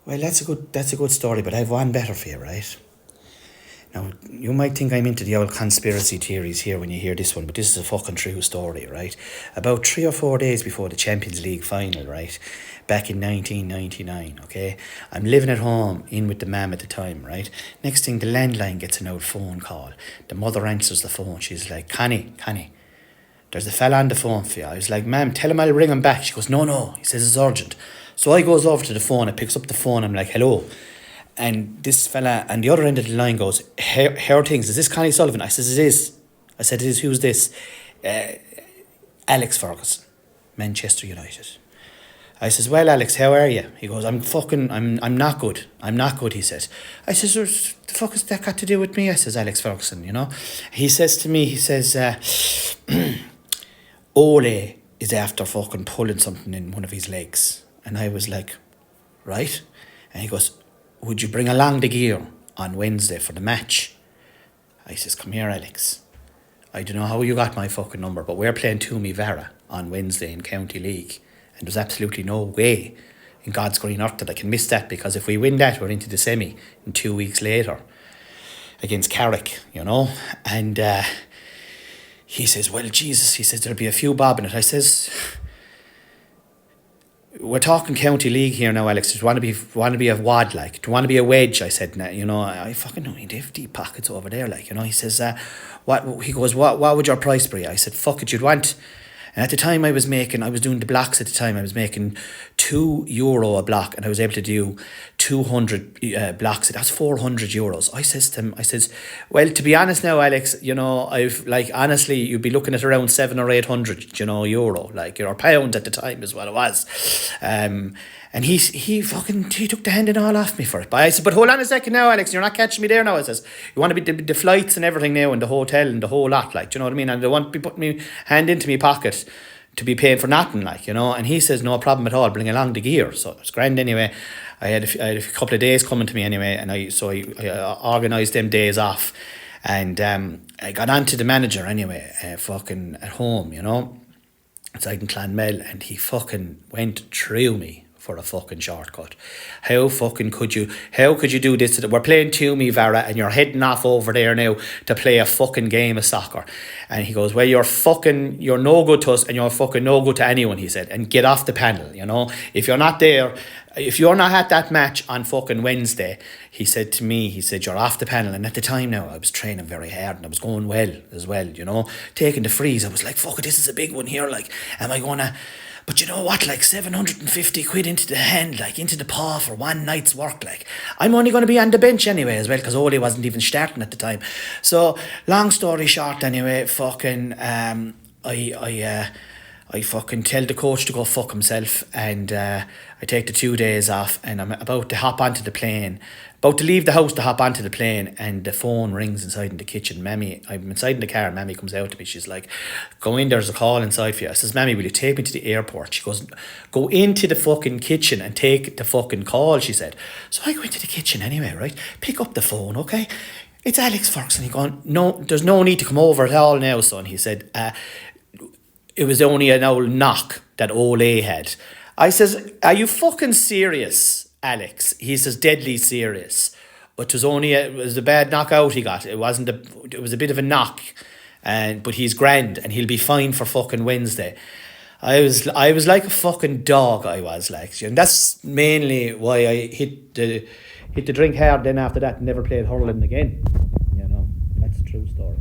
Well, that's a good story, but I have one better for you, right? Now, you might think I'm into the old conspiracy theories here when you hear this one, but this is a fucking true story, right? About 3 or 4 days before the Champions League final, right? Back in 1999, okay? I'm living at home in with the mum at the time, right? Next thing, the landline gets an old phone call. The mother answers the phone. She's like, Connie, there's a fella on the phone for you. I was like, ma'am, tell him I'll ring him back. She goes, no. He says it's urgent. So I goes over to the phone. I picks up the phone. I'm like, hello. And this fella on the other end of the line goes, how are things? Is this Connie Sullivan? I says, it is. I said, it is. Who's this? Alex Ferguson, Manchester United. I says, well, Alex, how are you? He goes, I'm not good. I'm not good, he says. I says, the fuck has that got to do with me? I says, Alex Ferguson, you know. He says to me, he says, Ole is after fucking pulling something in one of his legs. And I was like, right? And he goes, would you bring along the gear on Wednesday for the match? I says, come here, Alex. I don't know how you got my fucking number, but we're playing Toomey Vara on Wednesday in County League. And there's absolutely no way in God's green earth that I can miss that, because if we win that, we're into the semi in 2 weeks later against Carrick, you know. And he says, well, Jesus, he says, there'll be a few bob in it. I says, we're talking County League here now, Alex. Do you want to be a wad, like? Do you want to be a wedge? I said, nah, you know, I fucking know, they have deep pockets over there, like, you know. He says, what? He goes, what would your price be? I said, fuck it, you'd want... And at the time I was doing the blocks at the time, I was making €2 a block, and I was able to do 200 blocks. That's €400. I says to him, well, to be honest now, Alex, you know, honestly, you'd be looking at around 700 or 800, you know, euro, like, or pound at the time is what it was. And he took the hand and all off me for it. But I said, but hold on a second now, Alex, you're not catching me there now. I says, you want to be the flights and everything now, and the hotel and the whole lot, like, do you know what I mean? And they want to be putting me hand into me pocket to be paying for nothing, like, you know. And he says, no problem at all, bring along the gear. So it's grand anyway. I had a couple of days coming to me anyway, and I organised them days off. And I got on to the manager anyway, fucking at home, you know. It's like in Clonmel, and he fucking went through me for a fucking shortcut. How could you do this? We're playing Toomey Vara and you're heading off over there now to play a fucking game of soccer. And he goes, well, you're no good to us, and you're fucking no good to anyone, he said, and get off the panel, you know. If you're not there, if you're not at that match on fucking Wednesday, he said to me, you're off the panel. And at the time now, I was training very hard and I was going well as well, you know, taking the freeze. I was like, fuck it, this is a big one here, like, am I gonna... But you know what, like 750 quid into the hand, like into the paw for one night's work, like I'm only going to be on the bench anyway as well, because Ole wasn't even starting at the time. So long story short anyway, fucking I fucking tell the coach to go fuck himself, and I take the 2 days off, and I'm about to hop onto the plane, about to leave the house to hop onto the plane, and the phone rings inside in the kitchen. Mammy, I'm inside in the car, and Mammy comes out to me. She's like, go in, there's a call inside for you. I says, Mammy, will you take me to the airport? She goes, go into the fucking kitchen and take the fucking call, she said. So I go into the kitchen anyway, right? Pick up the phone, okay? It's Alex Ferguson. He going, no, there's no need to come over at all now, son. He said, it was only an old knock that Ole had. I says, are you fucking serious, Alex? He says, deadly serious. But it was a bad knockout he got. It was a bit of a knock, but he's grand and he'll be fine for fucking Wednesday. I was like a fucking dog, I was like, and that's mainly why I hit the drink hard. Then after that, never played hurling again. You know, that's a true story.